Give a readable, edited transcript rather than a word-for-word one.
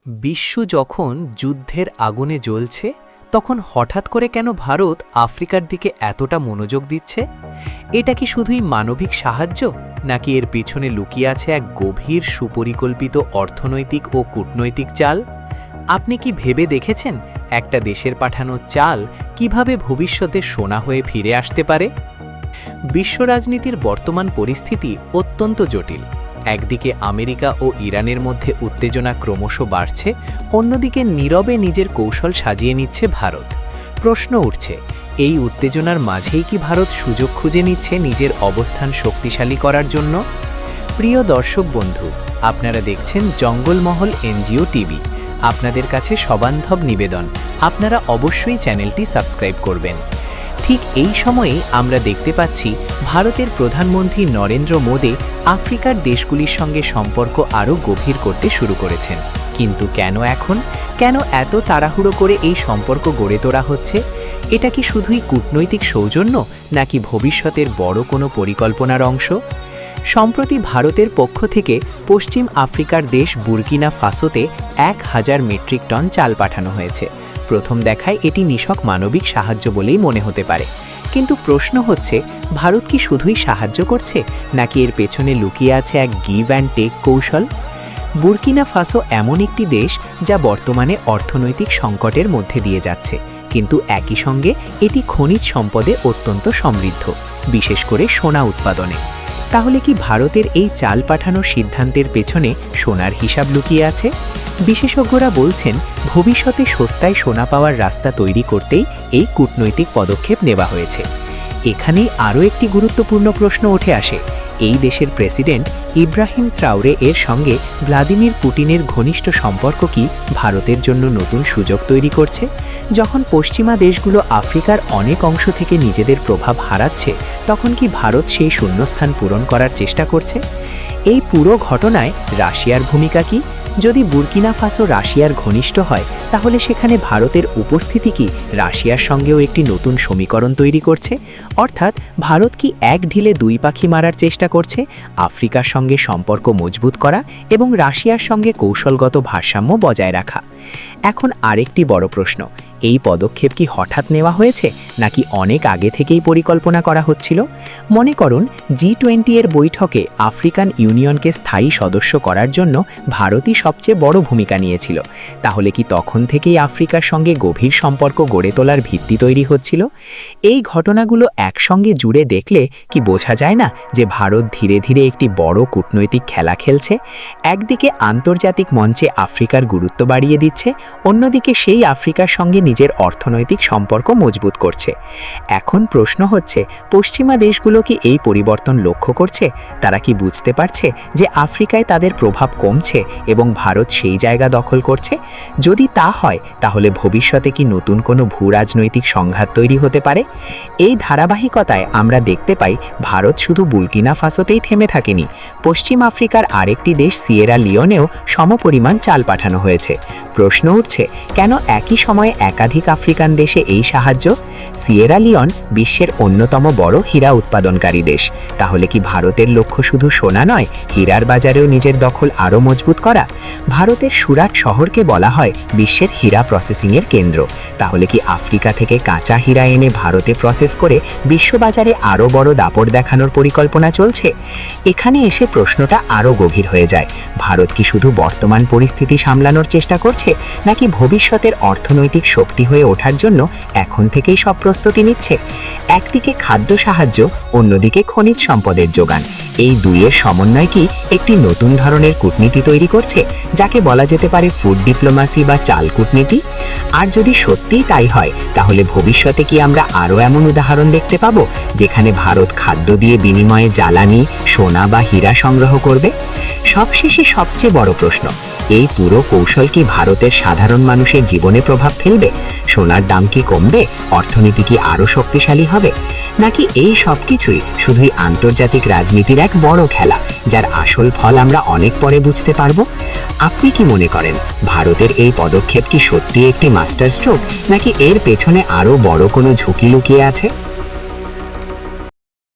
বিশ্ব যখন যুদ্ধের আগুনে জ্বলছে তখন হঠাৎ করে কেন ভারত আফ্রিকার দিকে এতটা মনোযোগ দিচ্ছে? এটা কি শুধুই মানবিক সাহায্য, নাকি এর পিছনে লুকিয়ে আছে এক গভীর সুপরিকল্পিত অর্থনৈতিক ও কূটনৈতিক চাল? আপনি কি ভেবে দেখেছেন একটা দেশের পাঠানো চাল কিভাবে ভবিষ্যতে সোনা হয়ে ফিরে আসতে পারে? বিশ্ব রাজনীতির বর্তমান পরিস্থিতি অত্যন্ত জটিল। একদিকে আমেরিকা ও ইরানের মধ্যে উত্তেজনা ক্রমশ বাড়ছে, অন্যদিকে নীরবে নিজের কৌশল সাজিয়ে নিচ্ছে ভারত। প্রশ্ন উঠছে, এই উত্তেজনার মাঝেই কি ভারত সুযোগ খুঁজে নিচ্ছে নিজের অবস্থান শক্তিশালী করার জন্য? প্রিয় দর্শক বন্ধু, আপনারা দেখছেন জঙ্গলমহল এনজিও টিভি। আপনাদের কাছে সবান্ধব নিবেদন, আপনারা অবশ্যই চ্যানেলটি সাবস্ক্রাইব করবেন। ঠিক এই সময়েই আমরা দেখতে পাচ্ছি ভারতের প্রধানমন্ত্রী নরেন্দ্র মোদি আফ্রিকার দেশগুলির সঙ্গে সম্পর্ক আরও গভীর করতে শুরু করেছেন। কিন্তু কেন এখন? কেন এত তাড়াহুড়ো করে এই সম্পর্ক গড়ে তোলা হচ্ছে? এটা কি শুধুই কূটনৈতিক সৌজন্য, নাকি ভবিষ্যতের বড় কোনো পরিকল্পনার অংশ? সম্প্রতি ভারতের পক্ষ থেকে পশ্চিম আফ্রিকার দেশ বুর্কিনা ফাসোতে 1000 মেট্রিক টন চাল পাঠানো হয়েছে। প্রথম দেখায় এটি নিছক মানবিক সাহায্য বলেই মনে হতে পারে, কিন্তু প্রশ্ন হচ্ছে, ভারত কি শুধুই সাহায্য করছে, নাকি এর পেছনে লুকিয়ে আছে এক গিভ অ্যান্ড টেক কৌশল? বুর্কিনা ফাসো এমন একটি দেশ যা বর্তমানে অর্থনৈতিক সংকটের মধ্যে দিয়ে যাচ্ছে, কিন্তু একই সঙ্গে এটি খনিজ সম্পদে অত্যন্ত সমৃদ্ধ, বিশেষ করে সোনা উৎপাদনে। তাহলে কি ভারতের এই চাল পাঠানোর সিদ্ধান্তের পেছনে সোনার হিসাব লুকিয়ে আছে? বিশেষজ্ঞরা বলছেন, ভবিষ্যতে সস্তায় সোনা পাওয়ার রাস্তা তৈরি করতেই এই কূটনৈতিক পদক্ষেপ নেওয়া হয়েছে। এখানেই আরও একটি গুরুত্বপূর্ণ প্রশ্ন উঠে আসে, এই দেশের প্রেসিডেন্ট ইব্রাহিম ট্রাওরে এর সঙ্গে ভ্লাদিমির পুতিনের ঘনিষ্ঠ সম্পর্ক কি ভারতের জন্য নতুন সুযোগ তৈরি করছে? যখন পশ্চিমা দেশগুলো আফ্রিকার অনেক অংশ থেকে নিজেদের প্রভাব হারাচ্ছে, তখন কি ভারত সেই শূন্যস্থান পূরণ করার চেষ্টা করছে? এই পুরো ঘটনায় রাশিয়ার ভূমিকা কি? যদি বুর্কিনা ফাসো রাশিয়ার ঘনিষ্ঠ হয়, তাহলে সেখানে ভারতের উপস্থিতি কি রাশিয়ার সঙ্গেও একটি নতুন সমীকরণ তৈরি করছে? অর্থাৎ ভারত কি এক ঢিলে দুই পাখি মারার চেষ্টা করছে, আফ্রিকার সঙ্গে সম্পর্ক মজবুত করা এবং রাশিয়ার সঙ্গে কৌশলগত ভারসাম্য বজায় রাখা? এখন আরেকটি বড় প্রশ্ন, এই পদক্ষেপ কি হঠাৎ নেওয়া হয়েছে, নাকি অনেক আগে থেকেই পরিকল্পনা করা হচ্ছিল? মনে করুন, G20 এর বৈঠকে আফ্রিকান ইউনিয়নকে স্থায়ী সদস্য করার জন্য ভারতই সবচেয়ে বড় ভূমিকা নিয়েছিল। তাহলে কি তখন থেকেই আফ্রিকার সঙ্গে গভীর সম্পর্ক গড়ে তোলার ভিত্তি তৈরি হচ্ছিল? এই ঘটনাগুলো একসঙ্গে জুড়ে দেখলে কি বোঝা যায় না যে ভারত ধীরে ধীরে একটি বড় কূটনৈতিক খেলা খেলছে? একদিকে আন্তর্জাতিক মঞ্চে আফ্রিকার গুরুত্ব বাড়িয়ে দিচ্ছে, অন্যদিকে সেই আফ্রিকার সঙ্গে নিজের অর্থনৈতিক সম্পর্ক মজবুত করছে। এখন প্রশ্ন হচ্ছে, পশ্চিমা দেশগুলো কি এই পরিবর্তন লক্ষ্য করছে? তারা কি বুঝতে পারছে যে আফ্রিকায় তাদের প্রভাব কমছে এবং ভারত সেই জায়গা দখল করছে? যদি তা হয়, তাহলে ভবিষ্যতে কি নতুন কোনো ভূরাজনৈতিক সংঘাত তৈরি হতে পারে? এই ধারাবাহিকতায় আমরা দেখতে পাই, ভারত শুধু বুর্কিনা ফাসোতেই থেমে থাকেনি। পশ্চিম আফ্রিকার আরেকটি দেশ সিয়েরা লিওনেও সমপরিমাণ চাল পাঠানো হয়েছে। প্রশ্ন উঠছে, কেন একই সময়ে একাধিক আফ্রিকান দেশে এই সাহায্য? সিয়েরা লিওন বিশ্বের অন্যতম বড় হীরা উৎপাদনকারী দেশ। তাহলে কি ভারতের লক্ষ্য শুধু সোনা নয়, হীরার বাজারেও নিজের দখল আরও মজবুত করা? ভারতের সুরাট শহরকে বলা হয় বিশ্বের হীরা প্রসেসিংয়ের কেন্দ্র। তাহলে কি আফ্রিকা থেকে কাঁচা হীরা এনে ভারতে প্রসেস করে বিশ্ববাজারে আরও বড় দাপট দেখানোর পরিকল্পনা চলছে? এখানে এসে প্রশ্নটা আরও গভীর হয়ে যায়, ভারত কি শুধু বর্তমান পরিস্থিতি সামলানোর চেষ্টা করছে, নাকি ভবিষ্যতের অর্থনৈতিক শক্তি হয়ে ওঠার জন্য এখন থেকেই সব প্রস্তুতি নিচ্ছে? একদিকে খাদ্য সাহায্য, অন্যদিকে খনিজ সম্পদের যোগান, এই দুইয়ের সমন্বয় কি একটি নতুন ধরনের কূটনীতি তৈরি করছে, যাকে বলা যেতে পারে ফুড ডিপ্লোম্যাসি বা চাল কূটনীতি? আর যদি সত্যিই তাই হয়, তাহলে ভবিষ্যতে কি আমরা আরও এমন উদাহরণ দেখতে পাবো যেখানে ভারত খাদ্য দিয়ে বিনিময়ে জ্বালানি, সোনা বা হীরা সংগ্রহ করবে? সবশেষে সবচেয়ে বড় প্রশ্ন, এই পুরো কৌশল কি ভারতের সাধারণ মানুষের জীবনে প্রভাব ফেলবে? সোনার দাম কি কমবে? অর্থনীতি কি আরও শক্তিশালী হবে? নাকি এই সব কিছুই শুধুই আন্তর্জাতিক রাজনীতির এক বড় খেলা, যার আসল ফল আমরা অনেক পরে বুঝতে পারবো? আপনি কি মনে করেন, ভারতের এই পদক্ষেপ কি সত্যি একটি মাস্টার স্ট্রোক, নাকি এর পেছনে আরও বড় কোনো ঝুঁকি লুকিয়ে আছে?